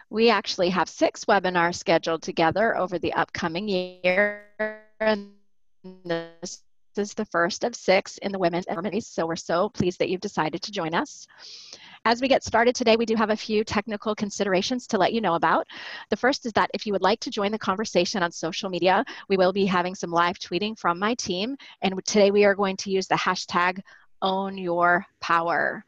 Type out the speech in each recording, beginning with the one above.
We actually have 6 webinars scheduled together over the upcoming year, and this is the first of 6 in the Women's Empowerment. So we're so pleased that you've decided to join us. As we get started today, we do have a few technical considerations to let you know about. The first is that if you would like to join the conversation on social media, we will be having some live tweeting from my team, and today we are going to use the hashtag #OwnYourPower.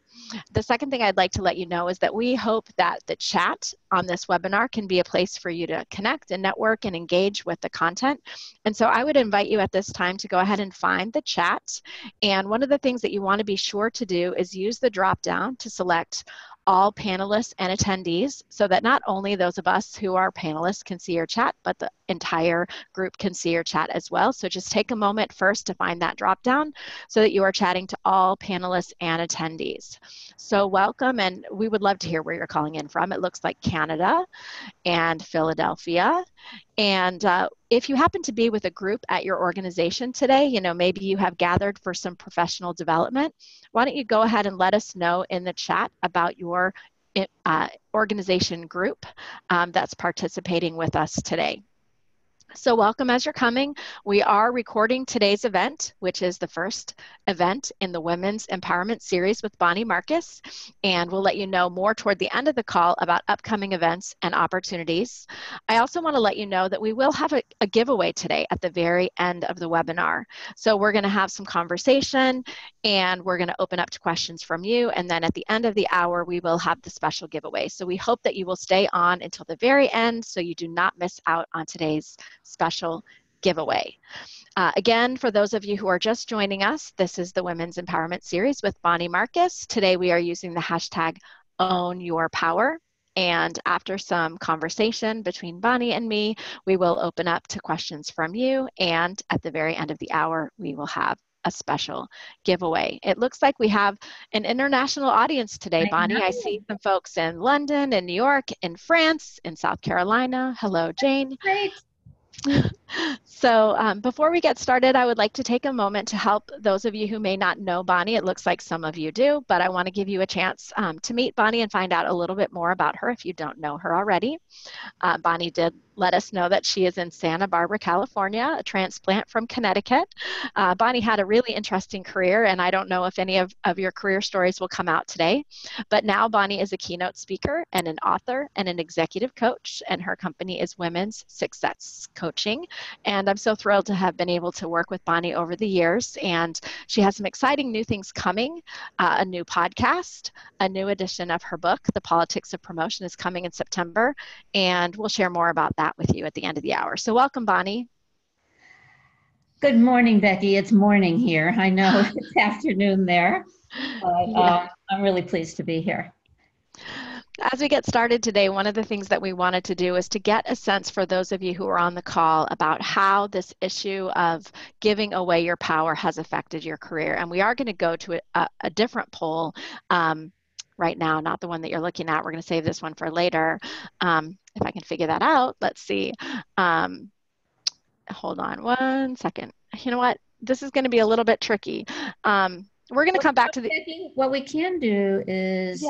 The second thing I'd like to let you know is that we hope that the chat on this webinar can be a place for you to connect and network and engage with the content. And so I would invite you at this time to go ahead and find the chat. And one of the things that you want to be sure to do is use the drop down to select all panelists and attendees, so that not only those of us who are panelists can see your chat, but the entire group can see your chat as well. So just take a moment first to find that drop down so that you are chatting to all panelists and attendees. So welcome, and we would love to hear where you're calling in from. It looks like Canada and Philadelphia. And if you happen to be with a group at your organization today, maybe you have gathered for some professional development, why don't you go ahead and let us know in the chat about your organization group that's participating with us today. So welcome as you're coming. We are recording today's event, which is the first event in the Women's Empowerment Series with Bonnie Marcus, and we'll let you know more toward the end of the call about upcoming events and opportunities. I also want to let you know that we will have a giveaway today at the very end of the webinar. So we're going to have some conversation, and we're going to open up to questions from you, and then at the end of the hour, we will have the special giveaway. So we hope that you will stay on until the very end so you do not miss out on today's special giveaway. Again, for those of you who are just joining us, this is the Women's Empowerment Series with Bonnie Marcus. Today we are using the hashtag #OwnYourPower. And after some conversation between Bonnie and me, we will open up to questions from you. And at the very end of the hour, we will have a special giveaway. It looks like we have an international audience today, Bonnie. I see some folks in London, in New York, in France, in South Carolina. Hello, Jane. Great. So before we get started, I would like to take a moment to help those of you who may not know Bonnie. It looks like some of you do, but I want to give you a chance to meet Bonnie and find out a little bit more about her if you don't know her already. Bonnie did let us know that she is in Santa Barbara, California, a transplant from Connecticut. Bonnie had a really interesting career, and I don't know if any of your career stories will come out today, but now Bonnie is a keynote speaker and an author and an executive coach, and her company is Women's Success Coaching. And I'm so thrilled to have been able to work with Bonnie over the years, and she has some exciting new things coming, a new podcast, a new edition of her book, The Politics of Promotion, is coming in September, and we'll share more about that with you at the end of the hour. So welcome, Bonnie. Good morning, Becky. It's morning here. I know it's afternoon there, but Yeah. I'm really pleased to be here. As we get started today, one of the things that we wanted to do is to get a sense for those of you who are on the call about how this issue of giving away your power has affected your career. And we are going to go to a different poll right now, not the one that you're looking at. We're going to save this one for later. If I can figure that out, let's see. Hold on one second. You know what? This is going to be a little bit tricky. We're going to come back to the... What we can do is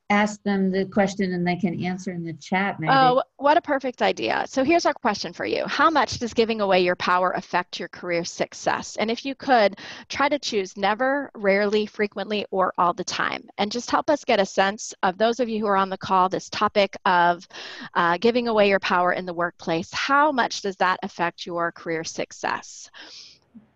ask them the question and they can answer in the chat, maybe. Oh, what a perfect idea. So here's our question for you. How much does giving away your power affect your career success? And if you could, try to choose never, rarely, frequently, or all the time. And just help us get a sense of those of you who are on the call, this topic of giving away your power in the workplace. How much does that affect your career success?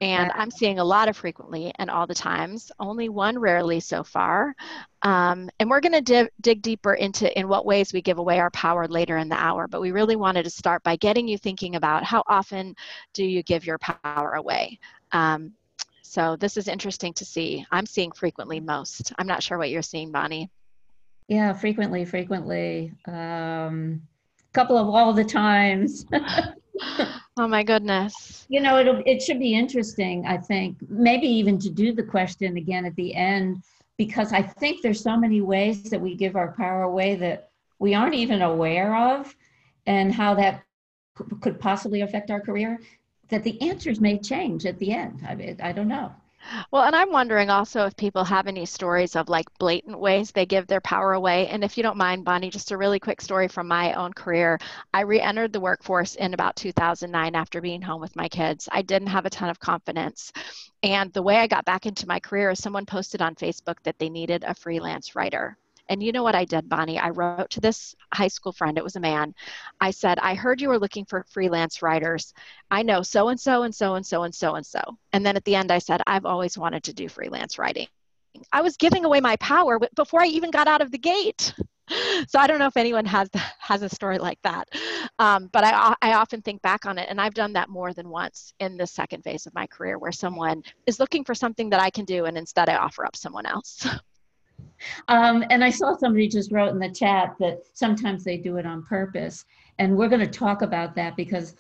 And I'm seeing a lot of frequently and all the times, only one rarely so far. And we're going to dig deeper into in what ways we give away our power later in the hour. But we really wanted to start by getting you thinking about how often do you give your power away? So this is interesting to see. I'm seeing frequently most. I'm not sure what you're seeing, Bonnie. Yeah, frequently. Couple of all the times. Oh my goodness. You know, it should be interesting, I think, maybe even to do the question again at the end, because I think there's so many ways that we give our power away that we aren't even aware of, and how that could possibly affect our career, that the answers may change at the end. I don't know. Well, and I'm wondering also if people have any stories of like blatant ways they give their power away. And if you don't mind, Bonnie, just a really quick story from my own career. I re-entered the workforce in about 2009 after being home with my kids. I didn't have a ton of confidence. And the way I got back into my career is someone posted on Facebook that they needed a freelance writer. And you know what I did, Bonnie? I wrote to this high school friend, it was a man. I said, I heard you were looking for freelance writers. I know so and so and so and so and so and so. And then at the end, I said, I've always wanted to do freelance writing. I was giving away my power before I even got out of the gate. So I don't know if anyone has a story like that, but I often think back on it, and I've done that more than once in the second phase of my career, where someone is looking for something that I can do, and instead I offer up someone else. And I saw somebody just wrote in the chat that sometimes they do it on purpose. And we're going to talk about that because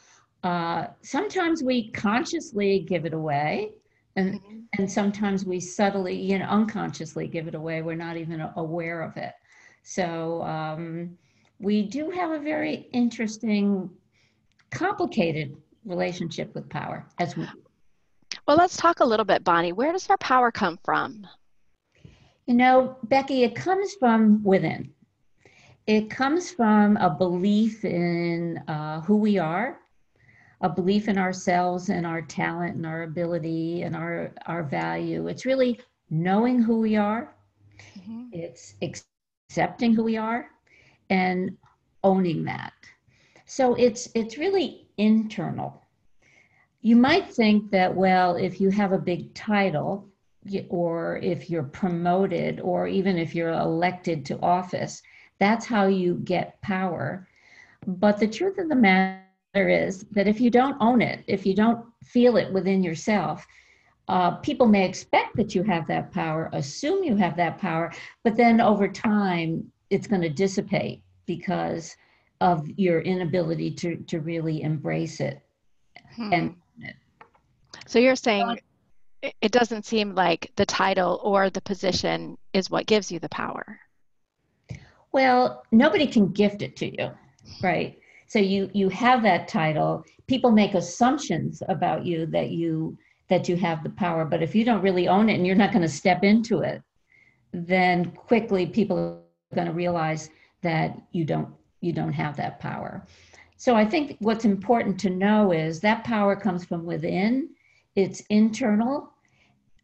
sometimes we consciously give it away. And sometimes we subtly, unconsciously give it away. We're not even aware of it. So we do have a very interesting, complicated relationship with power as we. Well, let's talk a little bit, Bonnie. Where does our power come from? Becky, it comes from within. It comes from a belief in who we are, a belief in ourselves and our talent and our ability and our value. It's really knowing who we are. Mm-hmm. It's accepting who we are and owning that. So it's really internal. You might think that, well, if you have a big title, or if you're promoted, or even if you're elected to office, that's how you get power. But the truth of the matter is that if you don't own it, if you don't feel it within yourself, people may expect that you have that power, assume you have that power, but then over time, it's going to dissipate because of your inability to really embrace it. And so you're saying it doesn't seem like the title or the position is what gives you the power. Well, nobody can gift it to you, right? So you have that title. People make assumptions about you that you have the power, but if you don't really own it and you're not going to step into it, then quickly people are going to realize that you don't have that power. So I think what's important to know is that power comes from within. It's internal,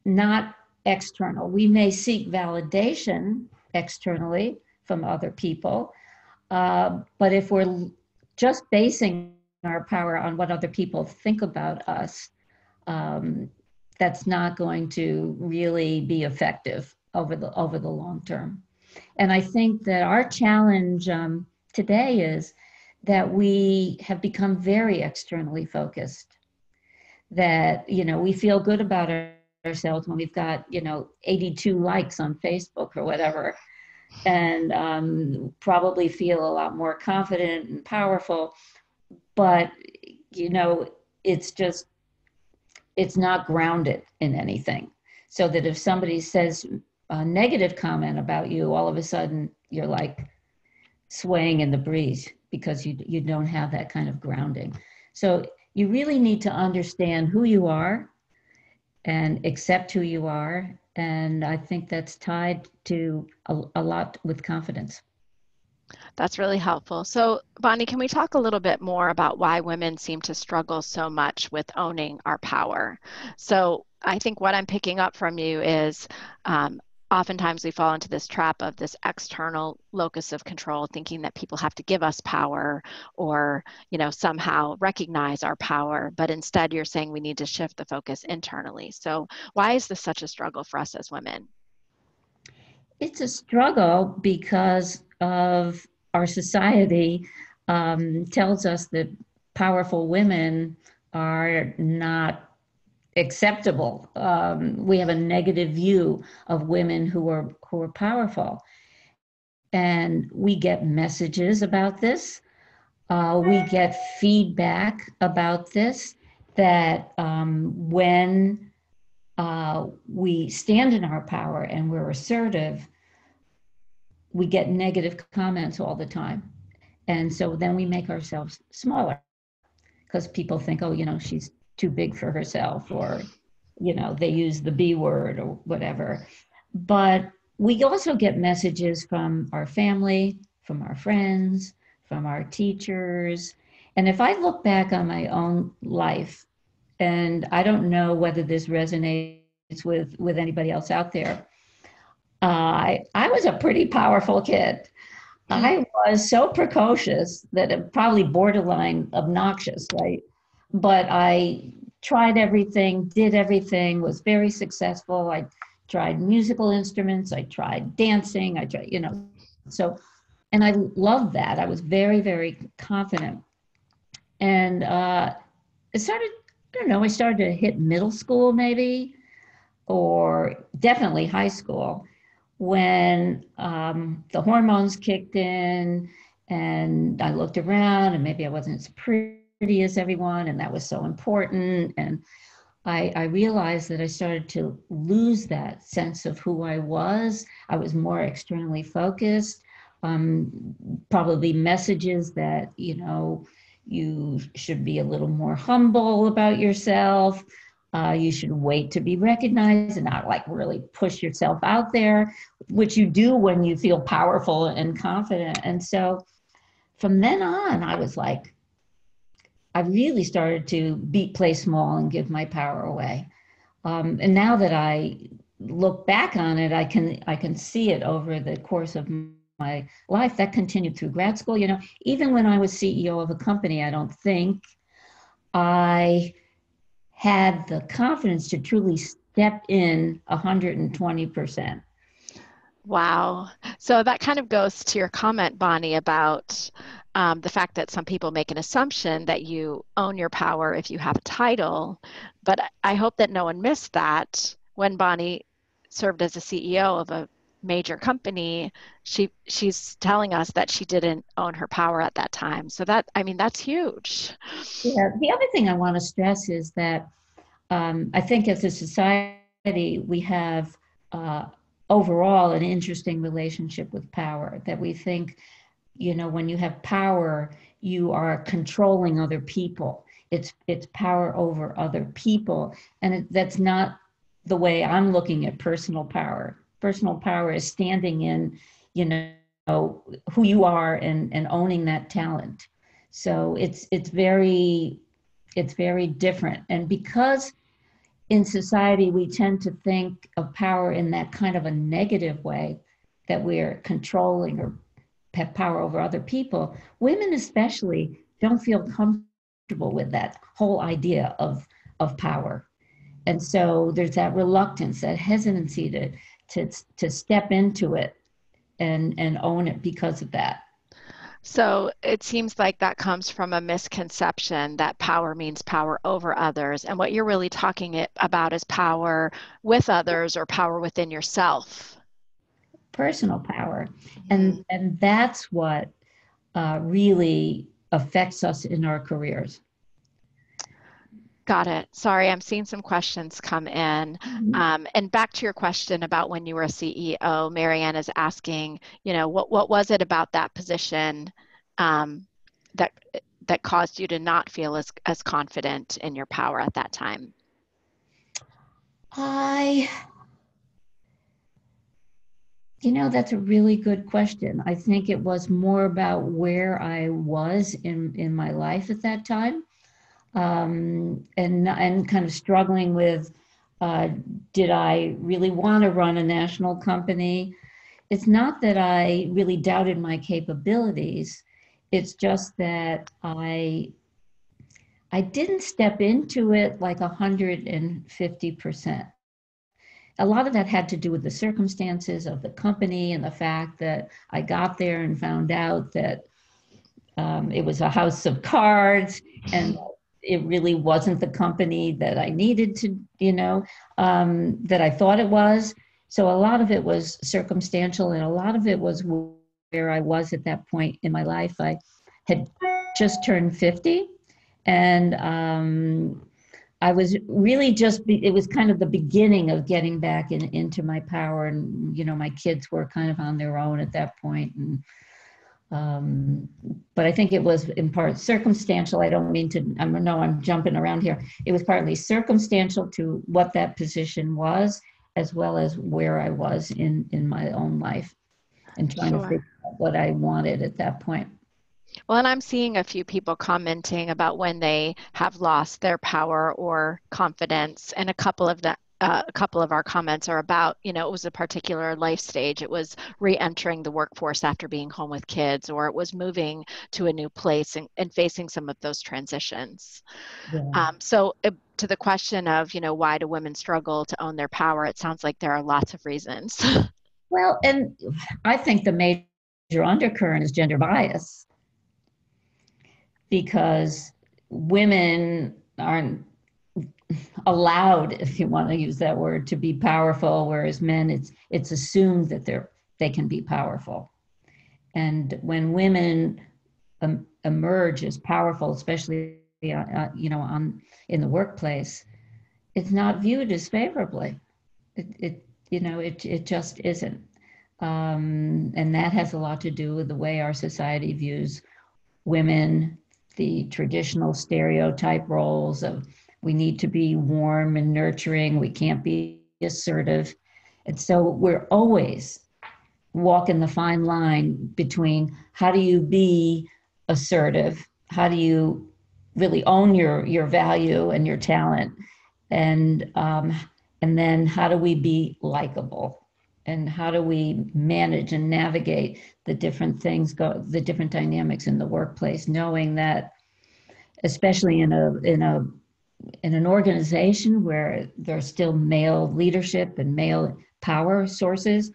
not external. We may seek validation externally from other people, but if we're just basing our power on what other people think about us, that's not going to really be effective over the long term. And I think that our challenge today is that we have become very externally focused. That we feel good about ourselves when we've got 82 likes on Facebook or whatever, and probably feel a lot more confident and powerful, but it's not grounded in anything. So that if somebody says a negative comment about you, all of a sudden you're like swaying in the breeze because you don't have that kind of grounding. So you really need to understand who you are and accept who you are. And I think that's tied to a lot with confidence. That's really helpful. So, Bonnie, can we talk a little bit more about why women seem to struggle so much with owning our power? So, I think what I'm picking up from you is oftentimes we fall into this trap of this external locus of control, thinking that people have to give us power or, somehow recognize our power. But instead, you're saying we need to shift the focus internally. So, why is this such a struggle for us as women? It's a struggle because of our society tells us that powerful women are not acceptable. We have a negative view of women who are powerful, and we get messages about this. We get feedback about this that when we stand in our power and we're assertive, we get negative comments all the time. And so then we make ourselves smaller because people think, oh, she's too big for herself, or they use the B word or whatever. But we also get messages from our family, from our friends, from our teachers. And if I look back on my own life, and I don't know whether this resonates with anybody else out there, I was a pretty powerful kid. I was so precocious that it probably borderline obnoxious, right? But I tried everything, did everything, was very successful. I tried musical instruments, I tried dancing, I tried, so, and I loved that. I was very, very confident. And it started, I don't know, I started to hit middle school maybe, or definitely high school, when the hormones kicked in and I looked around and maybe I wasn't as pretty as everyone, and that was so important. And I realized that I started to lose that sense of who I was. I was more externally focused, probably messages that, you should be a little more humble about yourself. You should wait to be recognized and not like really push yourself out there, which you do when you feel powerful and confident. And so from then on, I was like, I really started to play small and give my power away. And now that I look back on it, I can see it over the course of my life. That continued through grad school. Even when I was CEO of a company, I don't think I had the confidence to truly step in 120%. Wow. So that kind of goes to your comment, Bonnie, about the fact that some people make an assumption that you own your power if you have a title. But I hope that no one missed that. When Bonnie served as a CEO of a major company, she's telling us that she didn't own her power at that time. So that's huge. Yeah. The other thing I want to stress is that I think as a society, we have overall an interesting relationship with power, that we think, when you have power, you are controlling other people. It's power over other people. And that's not the way I'm looking at personal power. Personal power is standing in, who you are and owning that talent. So it's very different. And because in society, we tend to think of power in that kind of a negative way, that we're controlling or have power over other people. Women especially don't feel comfortable with that whole idea of power. And so there's that reluctance, that hesitancy to step into it and own it because of that. So it seems like that comes from a misconception that power means power over others. And what you're really talking about is power with others or power within yourself. Personal power. Mm-hmm. And that's what really affects us in our careers. Got it. Sorry, I'm seeing some questions come in. And back to your question about when you were a CEO, Marianne is asking, what was it about that position that caused you to not feel as confident in your power at that time? That's a really good question. I think it was more about where I was in my life at that time. And kind of struggling with, did I really want to run a national company? It's not that I really doubted my capabilities. It's just that I didn't step into it like 150%. A lot of that had to do with the circumstances of the company and the fact that I got there and found out that it was a house of cards, and it really wasn't the company that I needed to, that I thought it was. So a lot of it was circumstantial, and a lot of it was where I was at that point in my life. I had just turned 50, and I was really it was kind of the beginning of getting back into my power. And, my kids were kind of on their own at that point. And but I think it was in part circumstantial. I don't mean to, I'm jumping around here. It was partly circumstantial to what that position was, as well as where I was in my own life and trying to Sure. figure out what I wanted at that point. Well, and I'm seeing a few people commenting about when they have lost their power or confidence, and a couple of our comments are about, it was a particular life stage. It was re-entering the workforce after being home with kids, or it was moving to a new place and facing some of those transitions. Yeah. To the question of, why do women struggle to own their power? It sounds like there are lots of reasons. Well, and I think the major undercurrent is gender bias, because women aren't allowed, if you want to use that word, to be powerful, whereas men, it's assumed that they can be powerful. And when women emerge as powerful, especially in the workplace, it's not viewed as favorably. It just isn't. And that has a lot to do with the way our society views women, the traditional stereotype roles of we need to be warm and nurturing, we can't be assertive. And so we're always walking the fine line between how do you be assertive, how do you really own your value and your talent, and then how do we be likable, and how do we manage and navigate the different things, the different dynamics in the workplace, knowing that, especially in an organization where there's still male leadership and male power sources,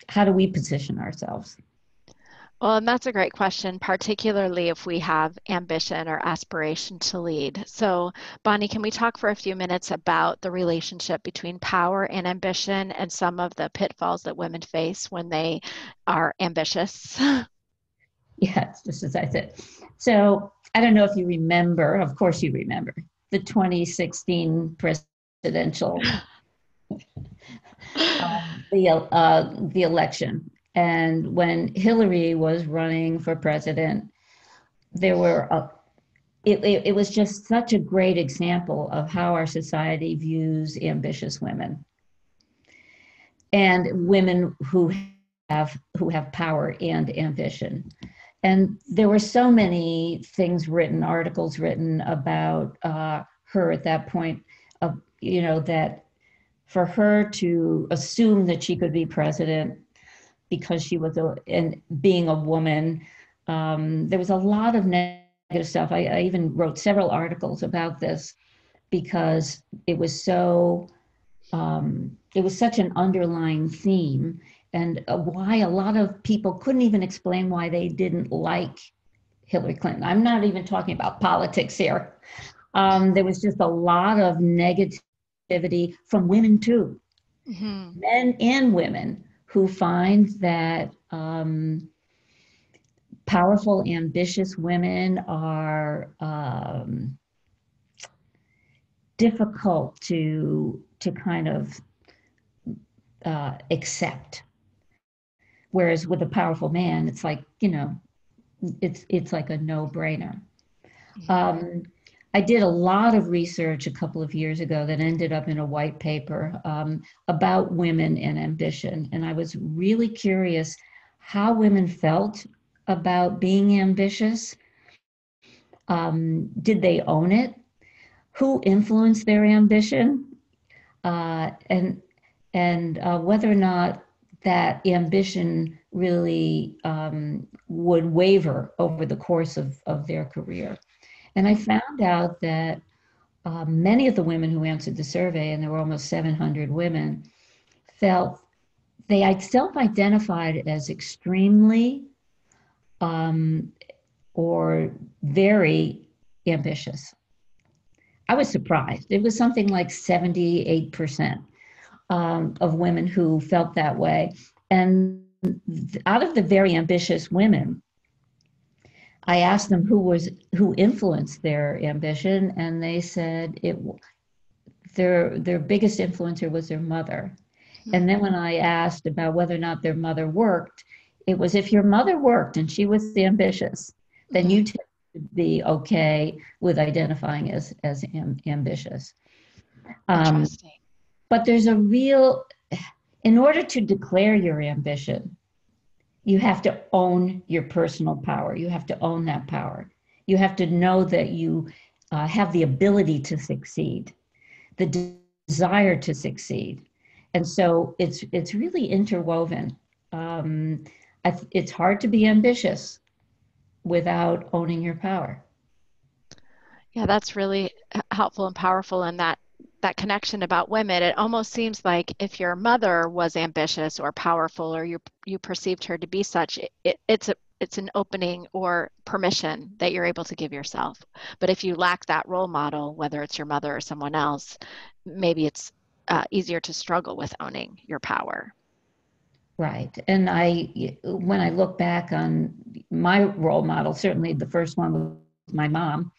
how do we position ourselves? Well, and that's a great question, particularly if we have ambition or aspiration to lead. So, Bonnie, can we talk for a few minutes about the relationship between power and ambition and some of the pitfalls that women face when they are ambitious? Yes, just as I said. So I don't know if you remember, of course you remember, the 2016 presidential, the election. And when Hillary was running for president, it was just such a great example of how our society views ambitious women and women who have power and ambition. And there were so many things written, articles written about her at that point, that for her to assume that she could be president because she was and being a woman, there was a lot of negative stuff. I even wrote several articles about this because it was so, it was such an underlying theme, and why a lot of people couldn't even explain why they didn't like Hillary Clinton. I'm not even talking about politics here. There was just a lot of negativity from women too, men and women, who find that powerful, ambitious women are difficult to kind of accept. Whereas with a powerful man, it's like, it's like a no-brainer. I did a lot of research a couple of years ago that ended up in a white paper about women and ambition. And I was really curious how women felt about being ambitious. Did they own it? Who influenced their ambition? And whether or not that ambition really would waver over the course of their career. And I found out that many of the women who answered the survey, and there were almost 700 women, felt they self-identified as extremely or very ambitious. I was surprised. It was something like 78% of women who felt that way. And out of the very ambitious women, I asked them who influenced their ambition, and they said their biggest influencer was their mother. And then when I asked about whether or not their mother worked, it was if your mother worked and she was ambitious, then Mhm. you tend to be okay with identifying as ambitious. Um, Interesting. but there's a real, in order to declare your ambition, you have to own your personal power. You have to own that power. You have to know that you have the ability to succeed, the desire to succeed. And so it's really interwoven. Um, it's hard to be ambitious without owning your power. Yeah, that's really helpful and powerful in that connection about women. It almost seems like if your mother was ambitious or powerful, or you perceived her to be such, it's an opening or permission that you're able to give yourself. But if you lack that role model, whether it's your mother or someone else, maybe it's easier to struggle with owning your power. Right. And when I look back on my role model, certainly the first one was my mom,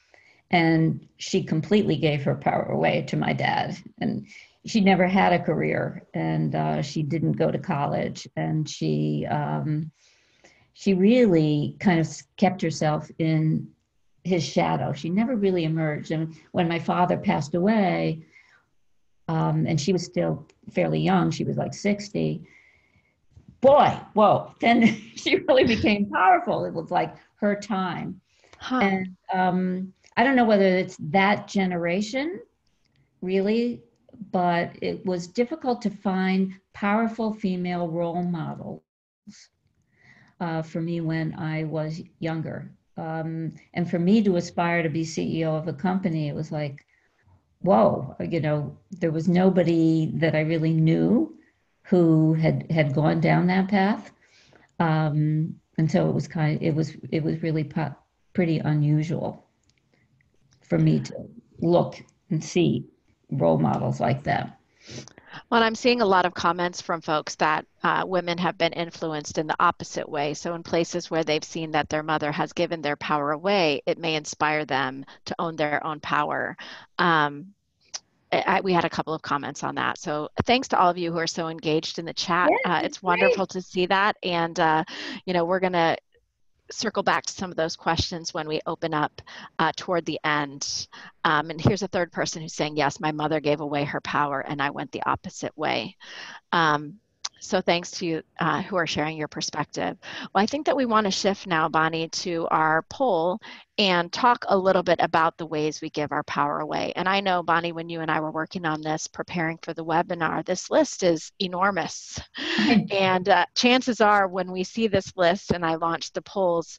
and she completely gave her power away to my dad. And she never had a career, and she didn't go to college, and she really kind of kept herself in his shadow. She never really emerged. And when my father passed away, and she was still fairly young, she was like 60. Boy, whoa, then she really became powerful. It was like her time. Huh. And I don't know whether it's that generation, really, but it was difficult to find powerful female role models for me when I was younger. And for me to aspire to be CEO of a company, it was like, whoa, there was nobody that I really knew who had gone down that path. And so it was really pretty unusual for me to look and see role models like that. Well, I'm seeing a lot of comments from folks that women have been influenced in the opposite way. So, in places where they've seen that their mother has given their power away, it may inspire them to own their own power. Um, we had a couple of comments on that. So, thanks to all of you who are so engaged in the chat. Yes, it's It's great. wonderful to see that. And, we're going to circle back to some of those questions when we open up toward the end. And here's a third person who's saying, yes, my mother gave away her power and I went the opposite way. Um, so thanks to you who are sharing your perspective. Well, I think that we want to shift now, Bonnie, to our poll and talk a little bit about the ways we give our power away. And I know, Bonnie, when you and I were working on this, preparing for the webinar, this list is enormous. And chances are when we see this list and I launch the polls,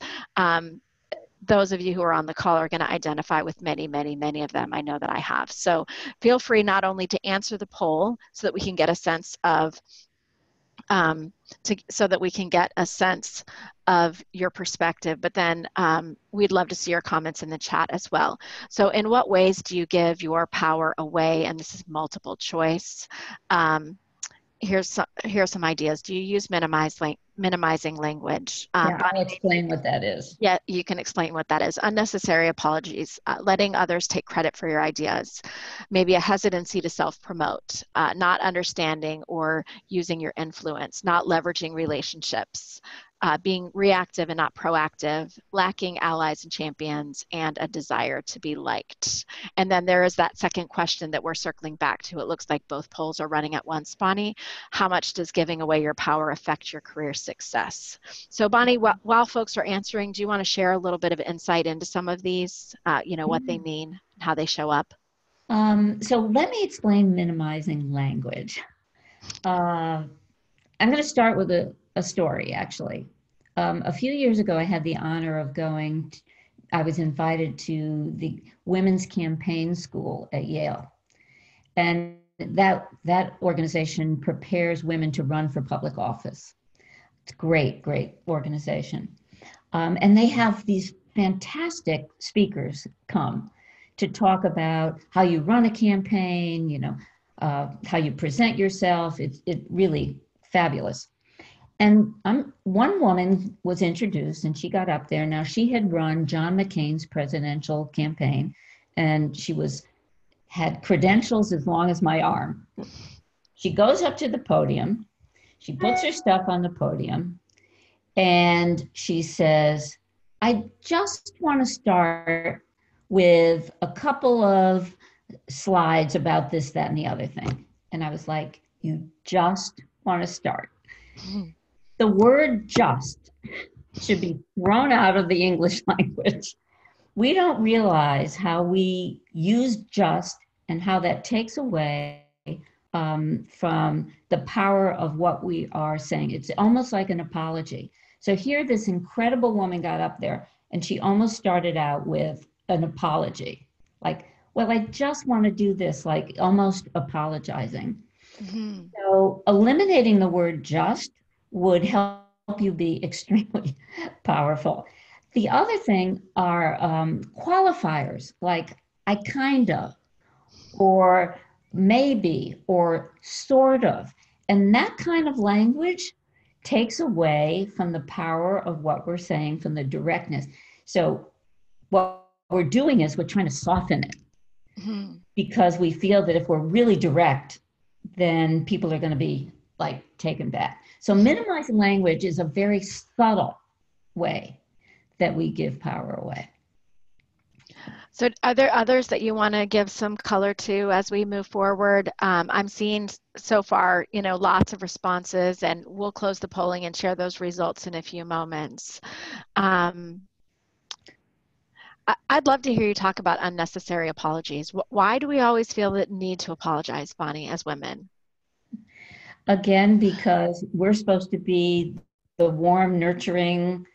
those of you who are on the call are going to identify with many, many, many of them. I know that I have. So feel free not only to answer the poll so that we can get a sense of so that we can get a sense of your perspective, but then we'd love to see your comments in the chat as well. So in what ways do you give your power away? And this is multiple choice. Here's some ideas. Do you use minimizing language? Yeah, I'll Bonnie, explain what that is. yeah, you can explain what that is. Unnecessary apologies, letting others take credit for your ideas, maybe a hesitancy to self-promote, not understanding or using your influence, not leveraging relationships, being reactive and not proactive, lacking allies and champions, and a desire to be liked. And then there is that second question that we're circling back to. It looks like both polls are running at once, Bonnie. How much does giving away your power affect your career success? So Bonnie, while folks are answering, do you want to share a little bit of insight into some of these, what they mean, how they show up? So let me explain minimizing language. Uh, I'm going to start with a story, actually. A few years ago, I had the honor of I was invited to the Women's Campaign School at Yale. And that organization prepares women to run for public office. It's great, great organization. And they have these fantastic speakers come to talk about how you run a campaign, how you present yourself. It really fabulous. And one woman was introduced and she got up there. Now she had run John McCain's presidential campaign and had credentials as long as my arm. She goes up to the podium. She puts her stuff on the podium And she says, I just want to start with a couple of slides about this, that, and the other thing. And I was like, you just want to start. The word just should be thrown out of the English language. We don't realize how we use just and how that takes away from the power of what we are saying. It's almost like an apology. So here, this incredible woman got up there and she almost started out with an apology. Like, well, I just want to do this, like almost apologizing. Mm-hmm. So eliminating the word just would help you be extremely powerful. The other thing are qualifiers like I kinda, or maybe, or sort of. And that kind of language takes away from the power of what we're saying, from the directness. So what we're doing is we're trying to soften it, Mm-hmm. because we feel that if we're really direct, then people are going to be like taken back. So minimizing language is a very subtle way that we give power away. So are there others that you want to give some color to as we move forward? I'm seeing so far, lots of responses, and we'll close the polling and share those results in a few moments. I'd love to hear you talk about unnecessary apologies. Why do we always feel the need to apologize, Bonnie, as women? Again, because we're supposed to be the warm, nurturing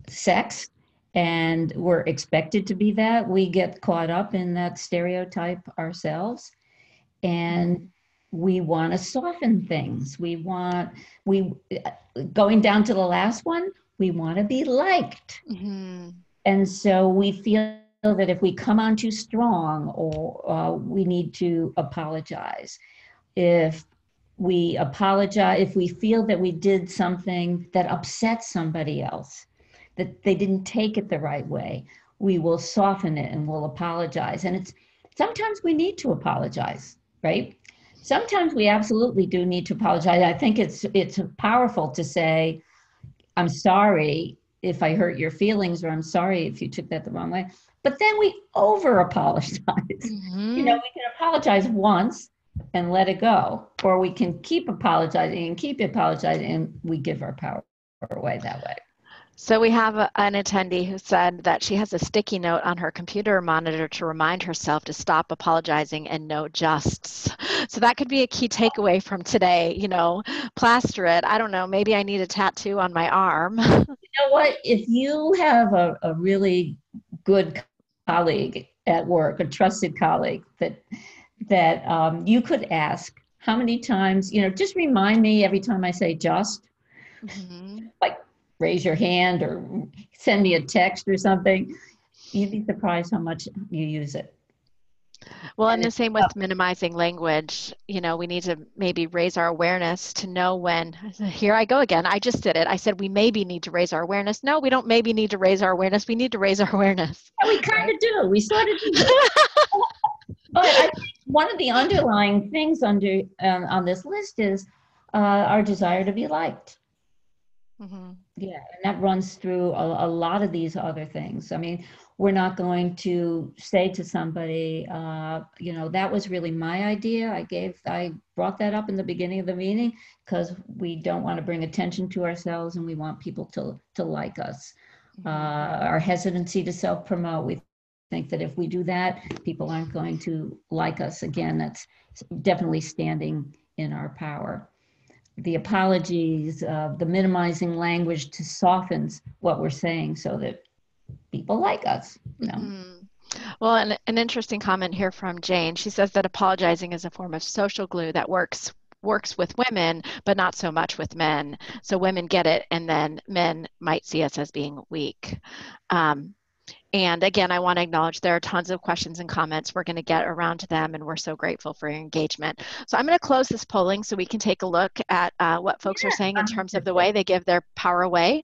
sex, and we're expected to be that. We get caught up in that stereotype ourselves, and we want to soften things. We going down to the last one, we want to be liked. Mm-hmm. And so we feel that if we come on too strong, or we need to apologize. If we apologize, if we feel that we did something that upset somebody else, that they didn't take it the right way, we will soften it and we'll apologize. And it's sometimes we need to apologize, right? Sometimes we absolutely do need to apologize. I think it's powerful to say, I'm sorry if I hurt your feelings, or I'm sorry if you took that the wrong way. But then we over apologize. Mm-hmm. We can apologize once and let it go, or we can keep apologizing and keep apologizing, and we give our power away that way. So we have an attendee who said that she has a sticky note on her computer monitor to remind herself to stop apologizing and no justs. So that could be a key takeaway from today, plaster it. I don't know, maybe I need a tattoo on my arm. You know what? If you have a really good colleague at work, a trusted colleague that you could ask, how many times, just remind me every time I say just, Mm-hmm. like raise your hand or send me a text or something. You'd be surprised how much you use it. Well, and the same with minimizing language. We need to maybe raise our awareness to know when, here I go again, I just did it. I said we maybe need to raise our awareness. No, we don't maybe need to raise our awareness. We need to raise our awareness. Yeah, we kind of do. We sort of do. But I think one of the underlying things on this list is our desire to be liked. Mm-hmm. Yeah, and that runs through a lot of these other things. I mean, we're not going to say to somebody, that was really my idea. I brought that up in the beginning of the meeting because we don't want to bring attention to ourselves, and we want people to like us. Mm-hmm. Our hesitancy to self-promote, we think that if we do that, people aren't going to like us. Again, that's definitely standing in our power. The apologies, the minimizing language to softens what we're saying so that people like us. Mm-hmm. Well, an interesting comment here from Jane. She says that apologizing is a form of social glue that works with women, but not so much with men. So women get it, and then men might see us as being weak. And again, I want to acknowledge there are tons of questions and comments. We're going to get around to them, and we're so grateful for your engagement. So I'm going to close this polling so we can take a look at what folks are saying in terms of the way they give their power away.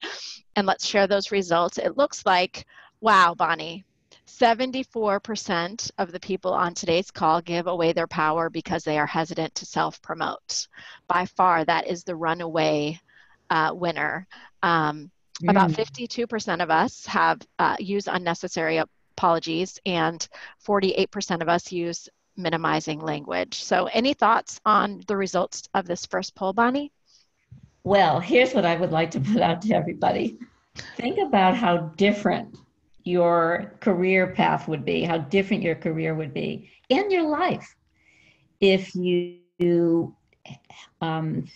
And let's share those results. It looks like, wow, Bonnie, 74% of the people on today's call give away their power because they are hesitant to self-promote. By far, that is the runaway winner. About Mm. 52% of us have use unnecessary apologies, and 48% of us use minimizing language. So any thoughts on the results of this first poll, Bonnie? Well, here's what I would like to put out to everybody. Think about how different your career path would be, how different your career would be in your life if you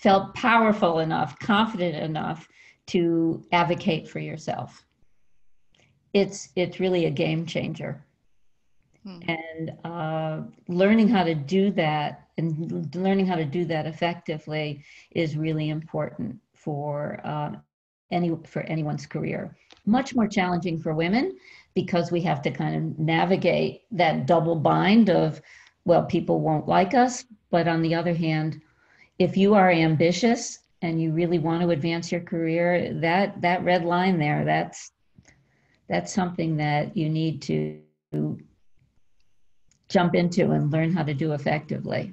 felt powerful enough, confident enough to advocate for yourself. It's really a game changer. And learning how to do that and learning how to do that effectively is really important for anyone's career. Much more challenging for women because we have to kind of navigate that double bind of, well, people won't like us, but on the other hand, if you are ambitious and you really want to advance your career, that red line there, that's something that you need to jump into and learn how to do effectively.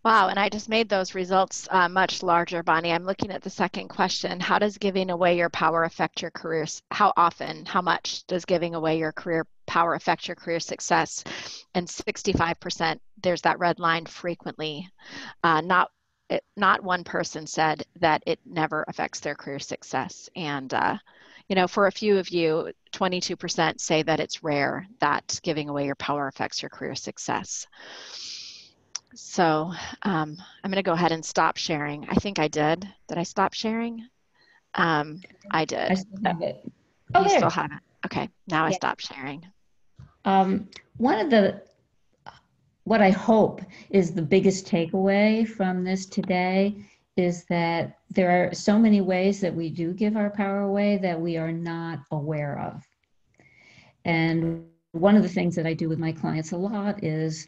Wow, and I just made those results much larger, Bonnie. I'm looking at the second question. How does giving away your power affect your career? How often, how much does giving away your career power affect your career success? And 65%, there's that red line, frequently. Not one person said that it never affects their career success. And for a few of you, 22% say that it's rare that giving away your power affects your career success. So I'm going to go ahead and stop sharing. I think I did. Did I stop sharing? I did. I still have it. Oh, You there. still have it. Okay, now I Yeah. stopped sharing. One of what I hope is the biggest takeaway from this today is that there are so many ways that we do give our power away that we are not aware of. And one of the things that I do with my clients a lot is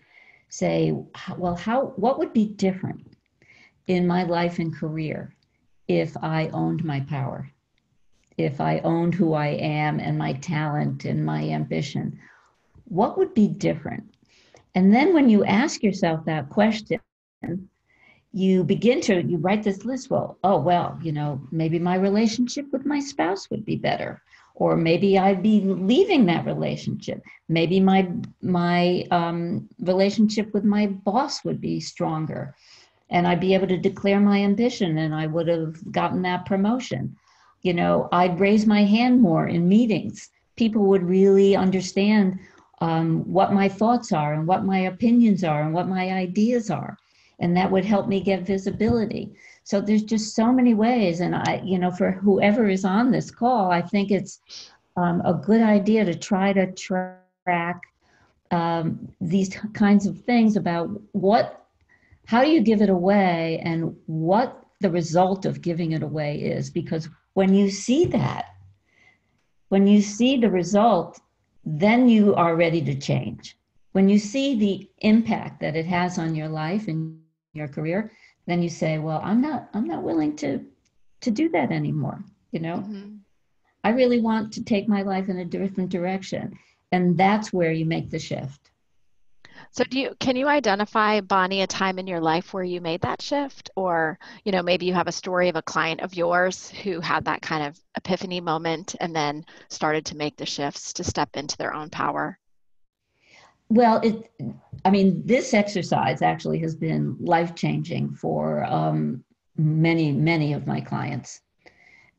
say, well, what would be different in my life and career if I owned my power, if I owned who I am and my talent and my ambition? What would be different? And then when you ask yourself that question, you write this list. Well, maybe my relationship with my spouse would be better, or maybe I'd be leaving that relationship. Maybe my relationship with my boss would be stronger, and I'd be able to declare my ambition, and I would have gotten that promotion. I'd raise my hand more in meetings. People would really understand what my thoughts are and what my opinions are and what my ideas are. And that would help me get visibility. So there's just so many ways. And for whoever is on this call, I think it's a good idea to try to track these kinds of things about how do you give it away and what the result of giving it away is. Because when you see the result, then you are ready to change. When you see the impact that it has on your life and your career, then you say, well, I'm not willing to do that anymore. Mm-hmm. I really want to take my life in a different direction. And that's where you make the shift. So can you identify, Bonnie, a time in your life where you made that shift? Or, maybe you have a story of a client of yours who had that kind of epiphany moment and then started to make the shifts to step into their own power. Well, this exercise actually has been life-changing for many, many of my clients,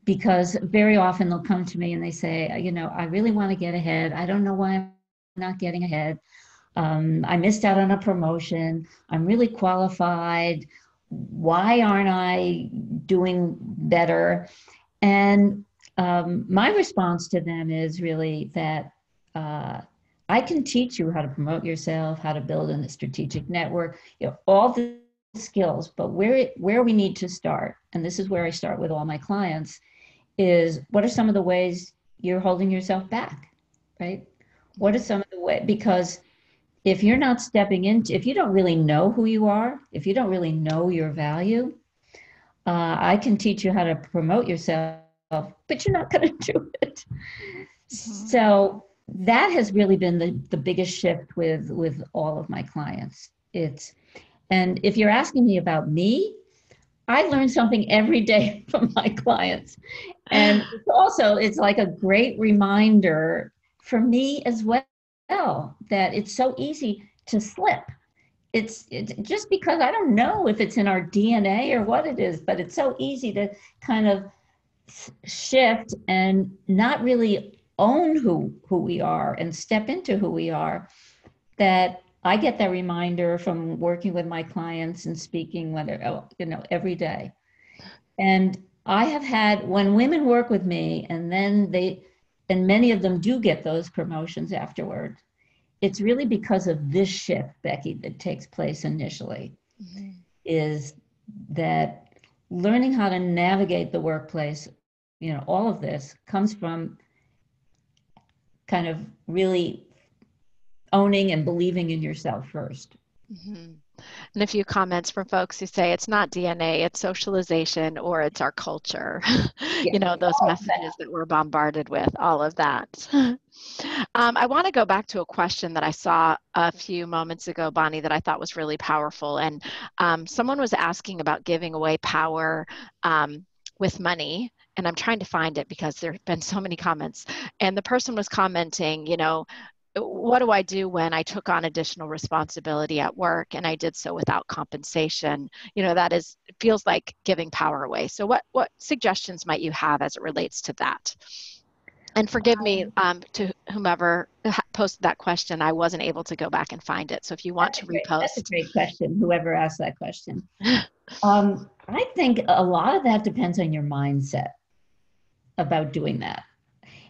because very often they'll come to me and they say, I really want to get ahead. I don't know why I'm not getting ahead. I missed out on a promotion. I'm really qualified. Why aren't I doing better? And my response to them is really that I can teach you how to promote yourself, how to build a strategic network, all the skills, but where we need to start, and this is where I start with all my clients, is what are some of the ways you're holding yourself back, right? What are some of the ways? Because if you're not if you don't really know who you are, if you don't really know your value, I can teach you how to promote yourself, but you're not going to do it. Mm-hmm. So that has really been the biggest shift with all of my clients. And if you're asking me about me, I learn something every day from my clients. And it's like a great reminder for me as well that it's so easy to slip. It's just because I don't know if it's in our DNA or what it is, but it's so easy to kind of shift and not really own who we are and step into who we are, that I get that reminder from working with my clients and speaking whether every day. And I have had, when women work with me and then and many of them do get those promotions afterward, it's really because of this shift, Becky, that takes place initially. Mm-hmm. Is that learning how to navigate the workplace, all of this comes from kind of really owning and believing in yourself first. Mm-hmm. And a few comments from folks who say it's not DNA, it's socialization, or it's our culture. Yeah, those messages that we're bombarded with, all of that. I want to go back to a question that I saw a few moments ago, Bonnie, that I thought was really powerful. And someone was asking about giving away power with money. And I'm trying to find it because there have been so many comments. And the person was commenting, what do I do when I took on additional responsibility at work and I did so without compensation? That feels like giving power away. So what suggestions might you have as it relates to that? And forgive me to whomever posted that question, I wasn't able to go back and find it. So if you want to repost. That's a great question, whoever asked that question. I think a lot of that depends on your mindset about doing that.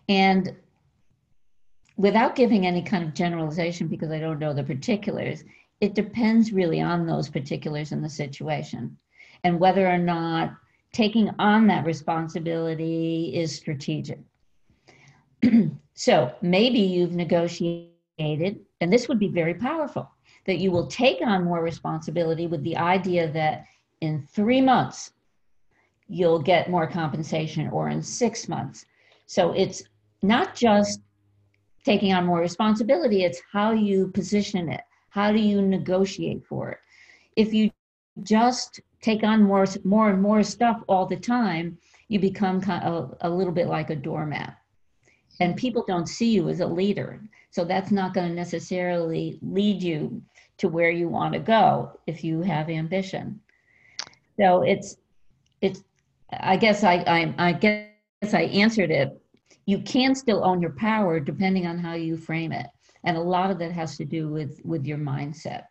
And without giving any kind of generalization, because I don't know the particulars, it depends really on those particulars in the situation and whether or not taking on that responsibility is strategic. So maybe you've negotiated, and this would be very powerful, that you will take on more responsibility with the idea that in 3 months, you'll get more compensation, or in 6 months. So it's not just taking on more responsibility, it's how you position it. How do you negotiate for it? If you just take on more and more stuff all the time, you become kind of a little bit like a doormat. And people don't see you as a leader. So that's not going to necessarily lead you to where you want to go if you have ambition. So I guess I answered it. You can still own your power depending on how you frame it. And a lot of that has to do with your mindset.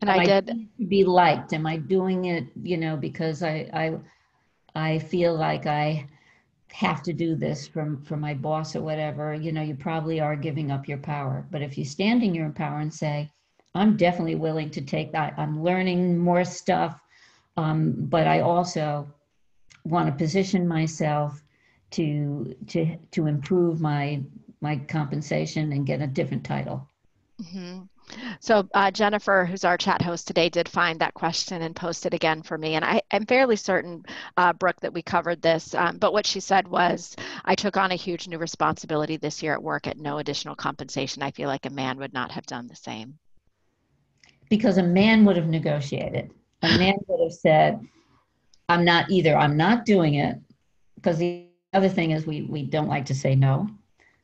And I did be liked. Am I doing it, because I feel like I have to do this from my boss or whatever, you probably are giving up your power. But if you stand in your power and say, I'm definitely willing to take that, I'm learning more stuff, but I also want to position myself to improve my compensation and get a different title. Mm-hmm. So Jennifer, who's our chat host today, did find that question and posted again for me. And I'm fairly certain, Brooke, that we covered this. But what she said was, I took on a huge new responsibility this year at work at no additional compensation. I feel like a man would not have done the same. Because a man would have negotiated. A man would have said, I'm not doing it, because the other thing is we don't like to say no.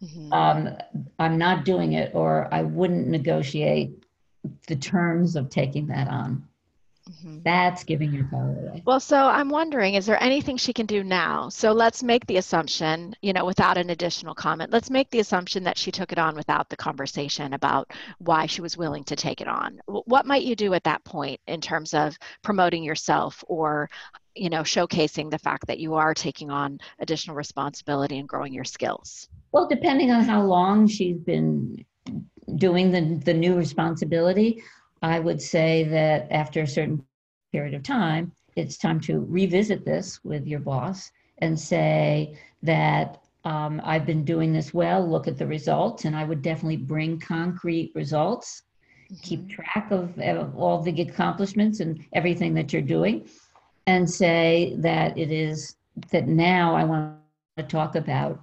Mm-hmm. I'm not doing it, or I wouldn't negotiate the terms of taking that on. Mm-hmm. That's giving your power away. Well, so I'm wondering, is there anything she can do now? So let's make the assumption, without an additional comment, let's make the assumption that she took it on without the conversation about why she was willing to take it on. What might you do at that point in terms of promoting yourself, or showcasing the fact that you are taking on additional responsibility and growing your skills? Well, depending on how long she's been doing the new responsibility, I would say that after a certain period of time, it's time to revisit this with your boss and say that I've been doing this well, look at the results, and I would definitely bring concrete results, mm-hmm. keep track of all the accomplishments and everything that you're doing, and say that that now I want to talk about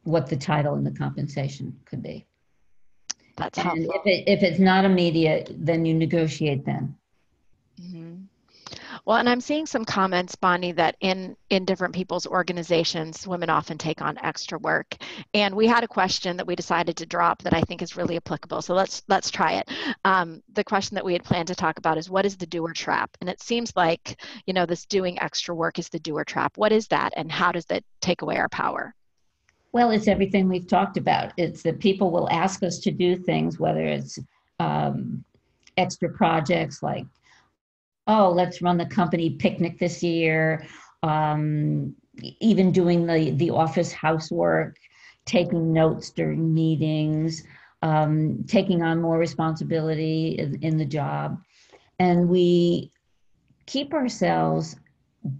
what the title and the compensation could be. That's helpful. And if it's not immediate, then you negotiate then. Mm-hmm. Well, and I'm seeing some comments, Bonnie, that in different people's organizations, women often take on extra work. And we had a question that we decided to drop that I think is really applicable. So let's try it. The question that we had planned to talk about is, what is the doer trap? And it seems like, this doing extra work is the doer trap. What is that, and how does that take away our power? Well, it's everything we've talked about. It's that people will ask us to do things, whether it's extra projects like, oh, let's run the company picnic this year, even doing the office housework, taking notes during meetings, taking on more responsibility in the job. And we keep ourselves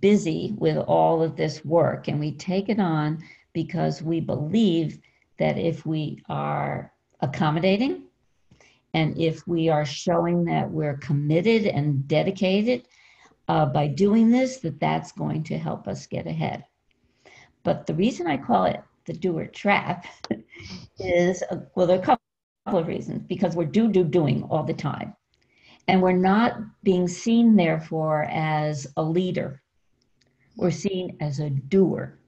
busy with all of this work, and we take it on because we believe that if we are accommodating and if we are showing that we're committed and dedicated by doing this, that's going to help us get ahead. But the reason I call it the doer trap is, well, there are a couple of reasons. Because we're doing all the time. And we're not being seen, therefore, as a leader. We're seen as a doer.